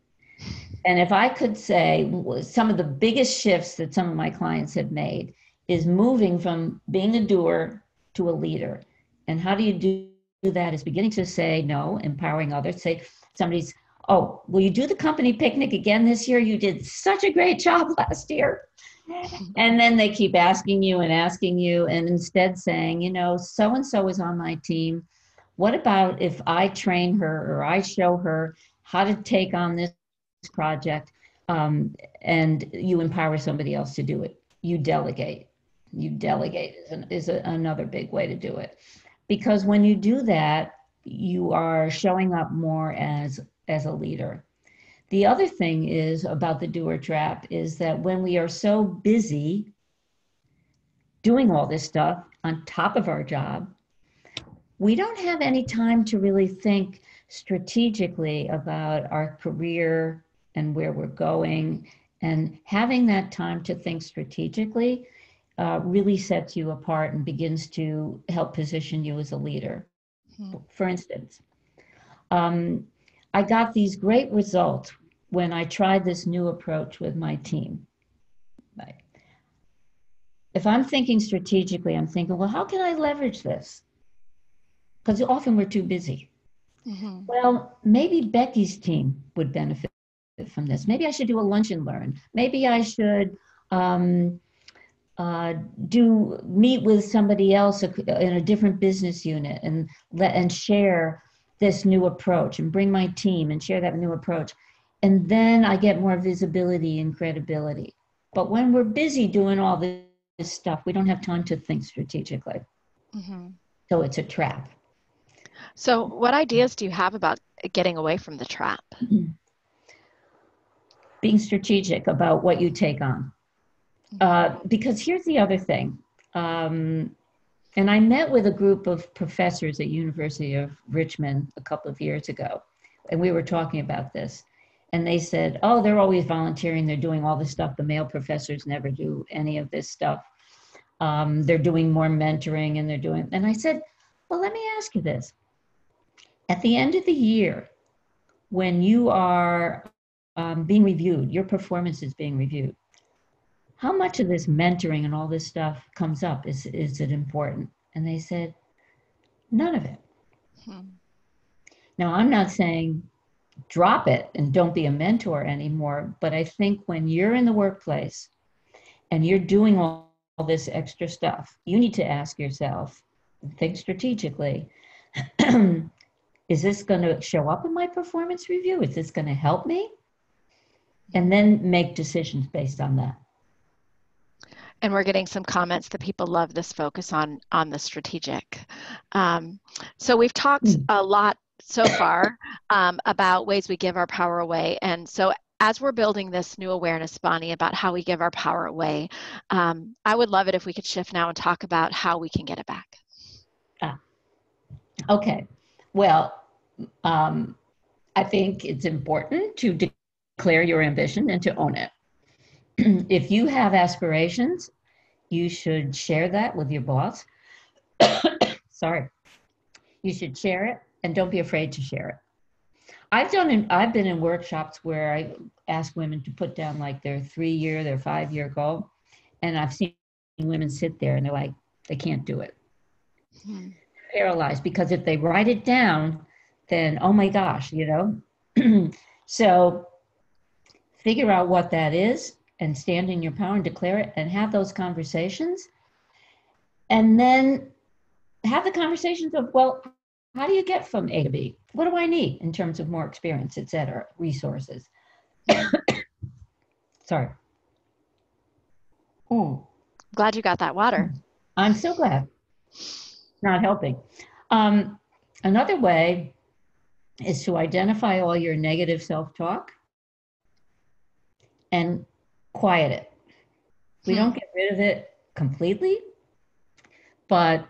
And if I could say, some of the biggest shifts that some of my clients have made is moving from being a doer to a leader. And how do you do that? Is beginning to say no, empowering others. Say somebody's, oh, will you do the company picnic again this year? You did such a great job last year. And then they keep asking you, and instead saying, so-and-so is on my team. What about if I train her or I show her how to take on this project, and you empower somebody else to do it? You delegate. Is another big way to do it. Because when you do that, you are showing up more as a leader. The other thing is about the doer trap is that when we are so busy doing all this stuff on top of our job, we don't have any time to really think strategically about our career and where we're going. And having that time to think strategically really sets you apart and begins to help position you as a leader. For instance, I got these great results when I tried this new approach with my team. Right. If I'm thinking strategically, I'm thinking, well, how can I leverage this? Because often we're too busy. Mm-hmm. Well, maybe Becky's team would benefit from this. Maybe I should do a lunch and learn. Maybe I should meet with somebody else in a different business unit and share this new approach, and bring my team and share that new approach. And then I get more visibility and credibility. But when we're busy doing all this stuff, we don't have time to think strategically. Mm-hmm. So it's a trap. So what ideas do you have about getting away from the trap? Mm-hmm. Being strategic about what you take on. Because here's the other thing. And I met with a group of professors at University of Richmond a couple of years ago, and we were talking about this. And they said, oh, they're always volunteering. They're doing all this stuff. The male professors never do any of this stuff. They're doing more mentoring, and I said, well, let me ask you this. At the end of the year, when you are being reviewed, your performance is being reviewed, how much of this mentoring and all this stuff comes up? Is it important? And they said, none of it. Now, I'm not saying drop it and don't be a mentor anymore, but I think when you're in the workplace and you're doing all this extra stuff, you need to ask yourself, think strategically, is this going to show up in my performance review? Is this going to help me? And then make decisions based on that. And we're getting some comments that people love this focus on the strategic. So we've talked a lot so far about ways we give our power away. And so as we're building this new awareness, Bonnie, about how we give our power away, I would love it if we could shift now and talk about how we can get it back. Okay. Well, I think it's important to declare your ambition and to own it. If you have aspirations, you should share that with your boss. Sorry. You should share it and don't be afraid to share it. I've been in workshops where I ask women to put down like their 3-year, their 5-year goal. And I've seen women sit there and they're like, they can't do it. Hmm. Paralyzed, because if they write it down, then, oh my gosh, So figure out what that is and stand in your power and declare it and have those conversations. And then have the conversations of, well, how do you get from A to B? What do I need in terms of more experience, et cetera, resources? Sorry. Oh, Glad you got that water. I'm so glad. Not helping. Another way is to identify all your negative self-talk and quiet it. We don't get rid of it completely, but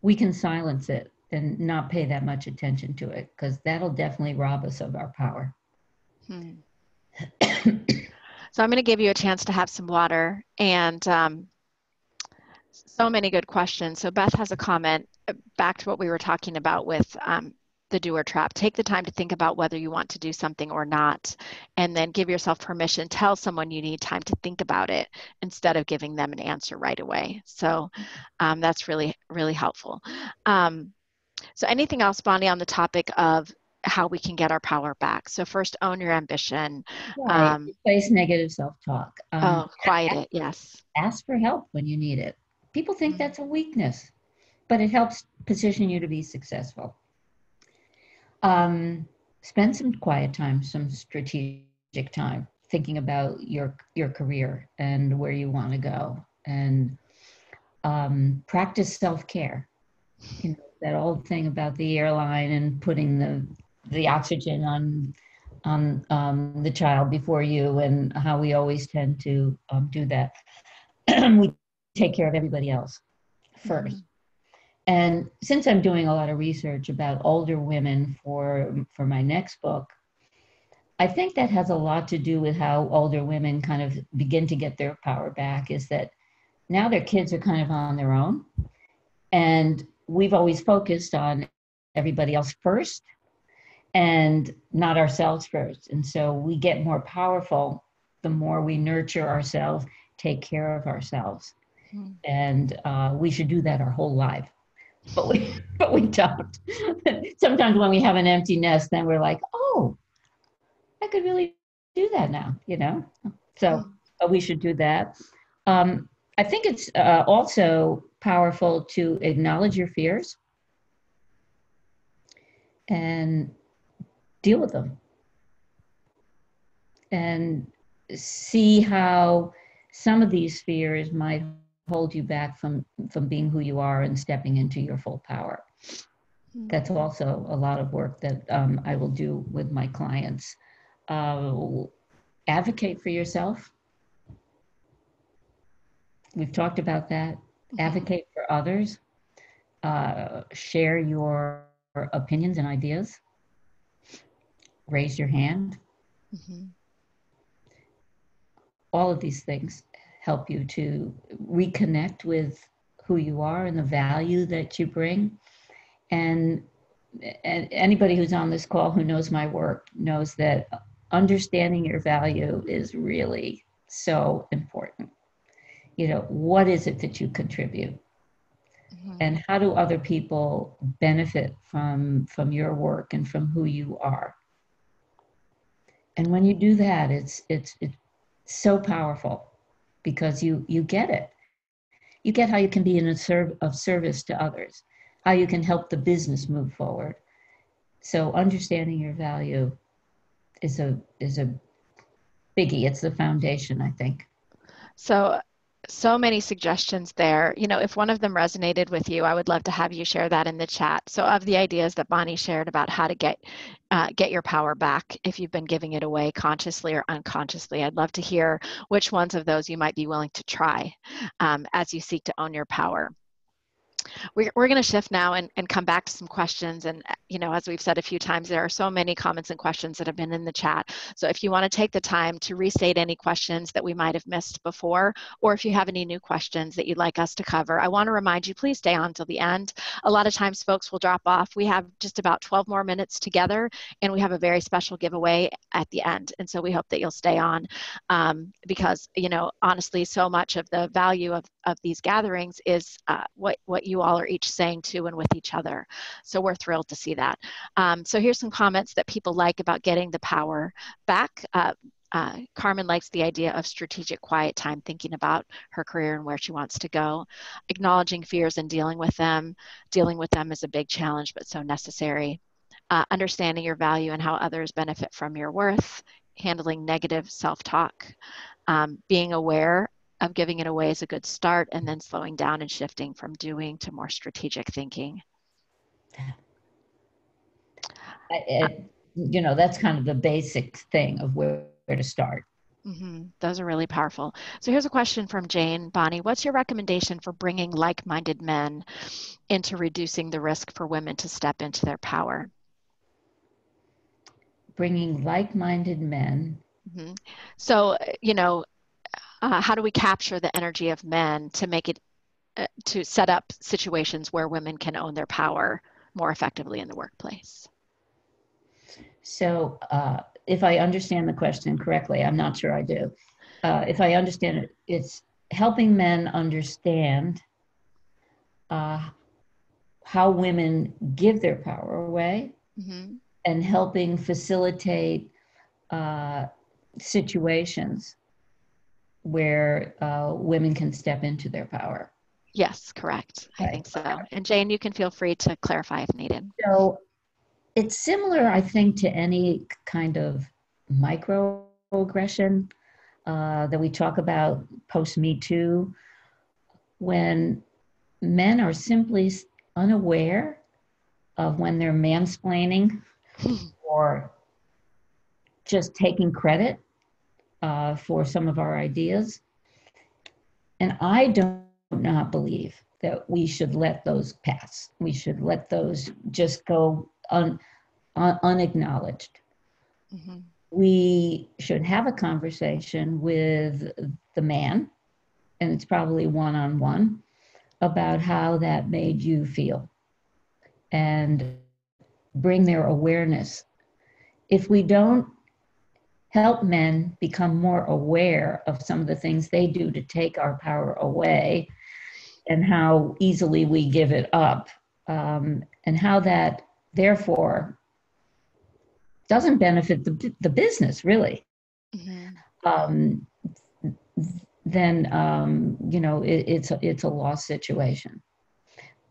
we can silence it and not pay that much attention to it, because that'll definitely rob us of our power. So I'm going to give you a chance to have some water, and so many good questions. So Beth has a comment back to what we were talking about with the doer trap. Take the time to think about whether you want to do something or not, and then give yourself permission. Tell someone you need time to think about it instead of giving them an answer right away. So that's really, really helpful. So anything else, Bonnie, on the topic of how we can get our power back? So first, own your ambition. Right. Replace negative self-talk. Quiet it, yes. Ask for help when you need it. People think that's a weakness, but it helps position you to be successful. Spend some quiet time, some strategic time, thinking about your career and where you want to go, and practice self-care. That old thing about the airline and putting the oxygen on the child before you, and how we always tend to do that. We take care of everybody else first. And since I'm doing a lot of research about older women for my next book, I think that has a lot to do with how older women kind of begin to get their power back, is that now their kids are kind of on their own. And we've always focused on everybody else first and not ourselves first. And so we get more powerful the more we nurture ourselves, take care of ourselves. And we should do that our whole life. But we don't. Sometimes when we have an empty nest, then we're like, oh, I could really do that now, So we should do that. I think it's also powerful to acknowledge your fears and deal with them, and see how some of these fears might hold you back from being who you are and stepping into your full power. That's also a lot of work that I will do with my clients. Advocate for yourself. We've talked about that. Advocate for others. Share your opinions and ideas. Raise your hand. All of these things help you to reconnect with who you are and the value that you bring. And anybody who's on this call who knows my work knows that understanding your value is really so important. What is it that you contribute? And how do other people benefit from your work and from who you are? And when you do that, it's so powerful, because you get it. You get how you can be of service to others, how you can help the business move forward. So understanding your value is a biggie. It's the foundation, I think. So many suggestions there. If one of them resonated with you, I would love to have you share that in the chat. So of the ideas that Bonnie shared about how to get your power back, if you've been giving it away consciously or unconsciously, I'd love to hear which ones of those you might be willing to try as you seek to own your power. We're going to shift now and come back to some questions. And, as we've said a few times, there are so many comments and questions that have been in the chat. So if you want to take the time to restate any questions that we might have missed before, or if you have any new questions that you'd like us to cover, I want to remind you, please stay on till the end. A lot of times folks will drop off. We have just about 12 more minutes together, and we have a very special giveaway at the end. And so we hope that you'll stay on because, honestly, so much of the value of these gatherings is what you all are each saying to and with each other. So we're thrilled to see that. So here's some comments that people like about getting the power back. Carmen likes the idea of strategic quiet time, thinking about her career and where she wants to go, acknowledging fears and dealing with them. Dealing with them is a big challenge, but so necessary. Understanding your value and how others benefit from your worth, handling negative self-talk, being aware of giving it away is a good start, and then slowing down and shifting from doing to more strategic thinking. That's kind of the basic thing of where to start. Mm-hmm. Those are really powerful. So here's a question from Jane. Bonnie, what's your recommendation for bringing like-minded men into reducing the risk for women to step into their power? Bringing like-minded men. Mm-hmm. So, how do we capture the energy of men to make it, to set up situations where women can own their power more effectively in the workplace? So if I understand the question correctly, I'm not sure I do. If I understand it, it's helping men understand how women give their power away, mm-hmm. and helping facilitate situations where women can step into their power. Yes, correct. Right. I think so. And Jane, you can feel free to clarify if needed. So it's similar, I think, to any kind of microaggression that we talk about post-Me Too, when men are simply unaware of when they're mansplaining or just taking credit for some of our ideas. And I do not believe that we should let those pass. We should let those just go unacknowledged. Mm-hmm. We should have a conversation with the man, and it's probably one-on-one, about how that made you feel and bring their awareness. If we don't help men become more aware of some of the things they do to take our power away and how easily we give it up, and how that therefore doesn't benefit the business really, mm-hmm. Then it's a lost situation.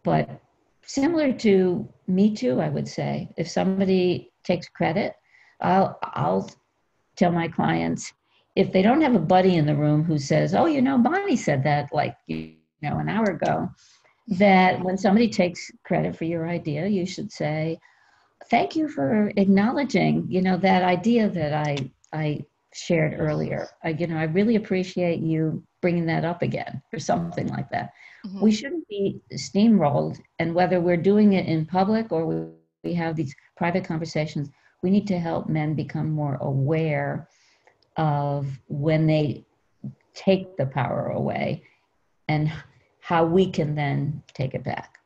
But similar to Me Too, I would say, if somebody takes credit, I'll tell my clients, if they don't have a buddy in the room who says, oh, Bonnie said that an hour ago, that when somebody takes credit for your idea, you should say, thank you for acknowledging, that idea that I shared earlier. I really appreciate you bringing that up again, or something like that. Mm-hmm. We shouldn't be steamrolled, and whether we're doing it in public or we have these private conversations, we need to help men become more aware of when they take the power away and how we can then take it back.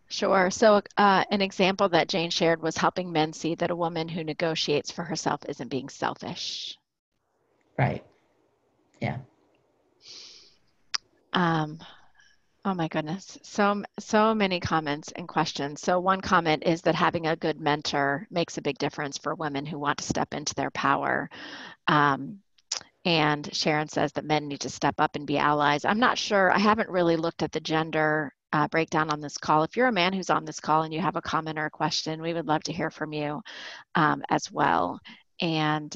Sure. So an example that Jane shared was helping men see that a woman who negotiates for herself isn't being selfish. Right. Yeah. Oh my goodness. So many comments and questions. So one comment is that having a good mentor makes a big difference for women who want to step into their power. And Sharon says that men need to step up and be allies. I'm not sure. I haven't really looked at the gender breakdown on this call. If you're a man who's on this call and you have a comment or a question, we would love to hear from you as well. And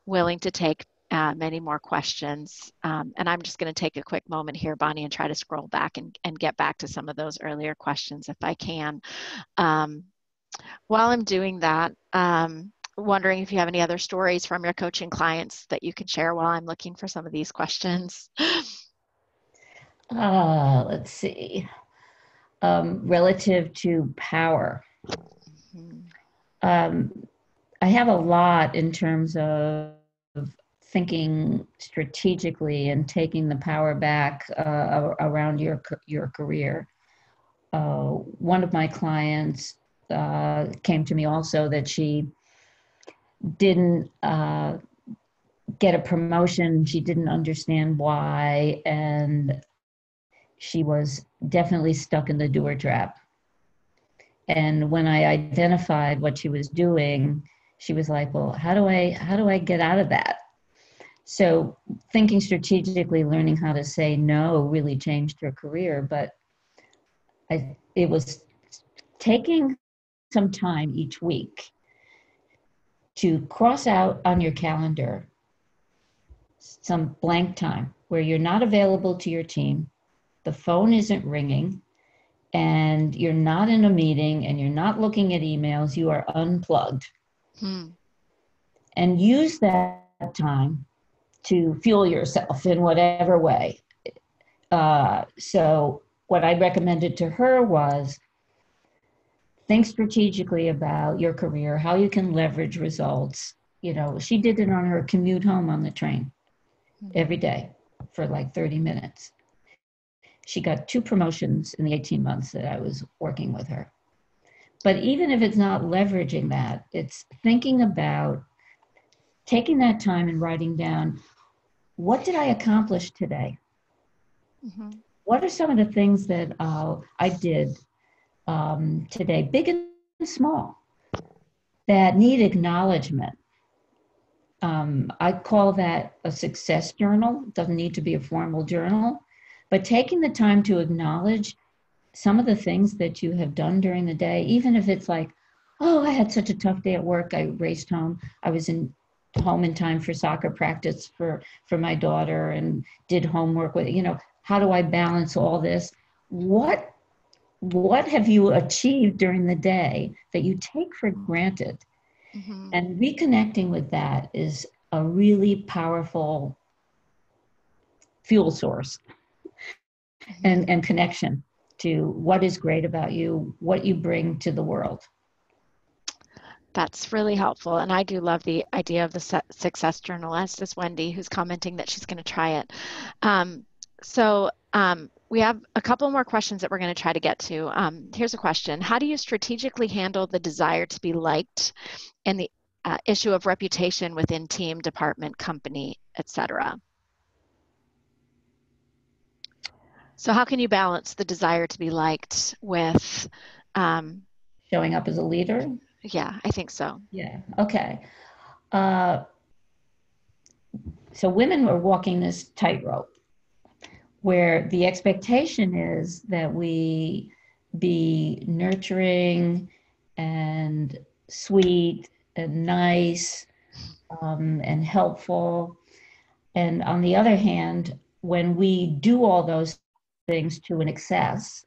willing to take many more questions. And I'm just going to take a quick moment here, Bonnie, and try to scroll back and get back to some of those earlier questions if I can. While I'm doing that, wondering if you have any other stories from your coaching clients that you could share while I'm looking for some of these questions. Let's see. relative to power. Mhm. I have a lot in terms of thinking strategically and taking the power back around your career. One of my clients came to me also that she didn't get a promotion. She didn't understand why, and she was definitely stuck in the doer trap. And when I identified what she was doing, she was like, well, how do I get out of that? So thinking strategically, learning how to say no really changed her career. But it was taking some time each week to cross out on your calendar some blank time where you're not available to your team, the phone isn't ringing, and you're not in a meeting and you're not looking at emails, you are unplugged. Hmm. And use that time to fuel yourself in whatever way. So what I recommended to her was think strategically about your career, how you can leverage results. You know, she did it on her commute home on the train every day for like 30 minutes. She got 2 promotions in the 18 months that I was working with her. But even if it's not leveraging that, it's thinking about taking that time and writing down, what did I accomplish today? Mm-hmm. What are some of the things that I did today, big and small, that need acknowledgement? I call that a success journal. It doesn't need to be a formal journal, but taking the time to acknowledge some of the things that you have done during the day, even if it's like, oh, I had such a tough day at work. I raced home. I was home in time for soccer practice for my daughter and did homework with, how do I balance all this? What have you achieved during the day that you take for granted? Mm-hmm. And reconnecting with that is a really powerful fuel source Mm-hmm. and connection to what is great about you, what you bring to the world. That's really helpful. And I do love the idea of the success journal, as does Wendy, who's commenting that she's going to try it. We have a couple more questions that we're going to try to get to. Here's a question. How do you strategically handle the desire to be liked and the issue of reputation within team, department, company, etc.? So how can you balance the desire to be liked with, Showing up as a leader? yeah, I think so. Yeah, okay. Uh, so women are walking this tightrope where the expectation is that we be nurturing and sweet and nice and helpful. And on the other hand, when we do all those things to an excess,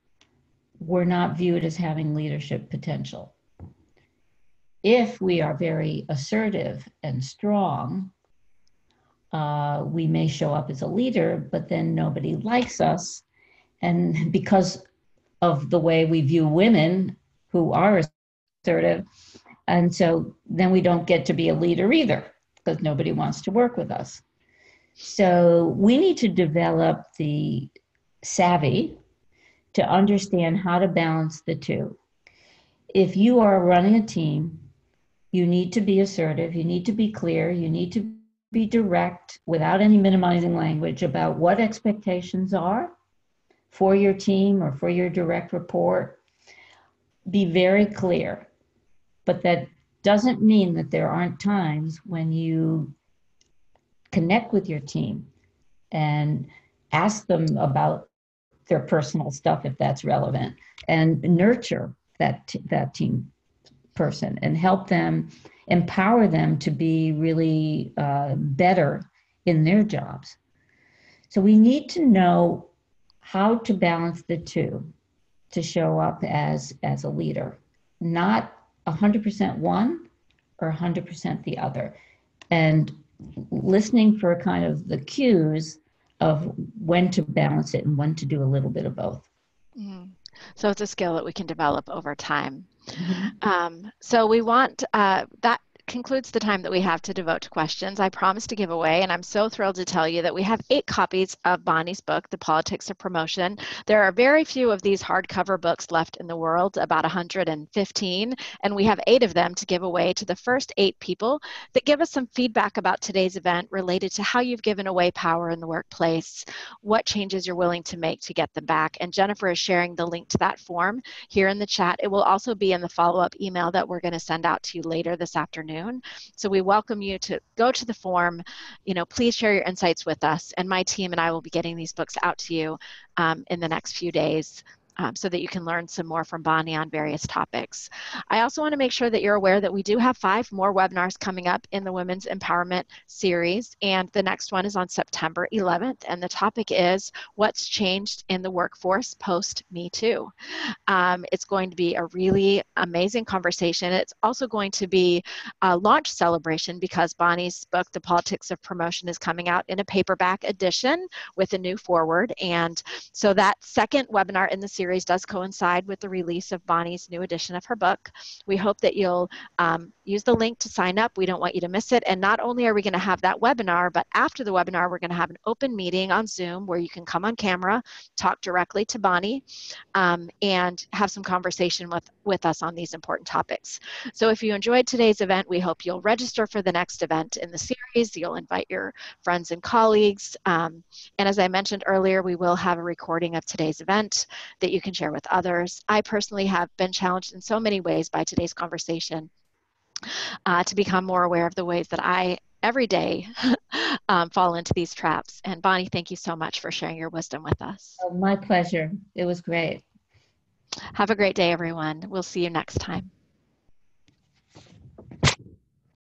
we're not viewed as having leadership potential. If we are very assertive and strong, we may show up as a leader, but then nobody likes us. And because of the way we view women who are assertive, and so then we don't get to be a leader either because nobody wants to work with us. So we need to develop the savvy to understand how to balance the two. If you are running a team, you need to be assertive, you need to be clear, you need to be direct without any minimizing language about what expectations are for your team or for your direct report. Be very clear, but that doesn't mean that there aren't times when you connect with your team and ask them about their personal stuff if that's relevant, and nurture that team person and help them, empower them to be really better in their jobs. So we need to know how to balance the two to show up as a leader, not 100% one or 100% the other, and listening for kind of the cues of when to balance it and when to do a little bit of both. Mm-hmm. So it's a skill that we can develop over time. Mhm. So we want that concludes the time that we have to devote to questions. I promised to give away, and I'm so thrilled to tell you that we have 8 copies of Bonnie's book, The Politics of Promotion. There are very few of these hardcover books left in the world, about 115, and we have 8 of them to give away to the first 8 people that give us some feedback about today's event related to how you've given away power in the workplace, what changes you're willing to make to get them back. And Jennifer is sharing the link to that form here in the chat. It will also be in the follow-up email that we're going to send out to you later this afternoon. So we welcome you to go to the form. Please share your insights with us, and my team and I will be getting these books out to you in the next few days. So that you can learn some more from Bonnie on various topics. I also want to make sure that you're aware that we do have 5 more webinars coming up in the Women's Empowerment series, and the next one is on September 11th, and the topic is What's Changed in the Workforce Post Me Too. It's going to be a really amazing conversation. It's also going to be a launch celebration because Bonnie's book, The Politics of Promotion, is coming out in a paperback edition with a new foreword. And so that second webinar in the series does coincide with the release of Bonnie's new edition of her book. We hope that you'll use the link to sign up. We don't want you to miss it. And not only are we going to have that webinar, but after the webinar, we're going to have an open meeting on Zoom where you can come on camera, talk directly to Bonnie, and have some conversation with us on these important topics. So if you enjoyed today's event, we hope you'll register for the next event in the series. You'll invite your friends and colleagues. And as I mentioned earlier, we will have a recording of today's event that you can share with others. I personally have been challenged in so many ways by today's conversation to become more aware of the ways that I every day fall into these traps. And Bonnie, thank you so much for sharing your wisdom with us. Oh, my pleasure. It was great. Have a great day, everyone. We'll see you next time.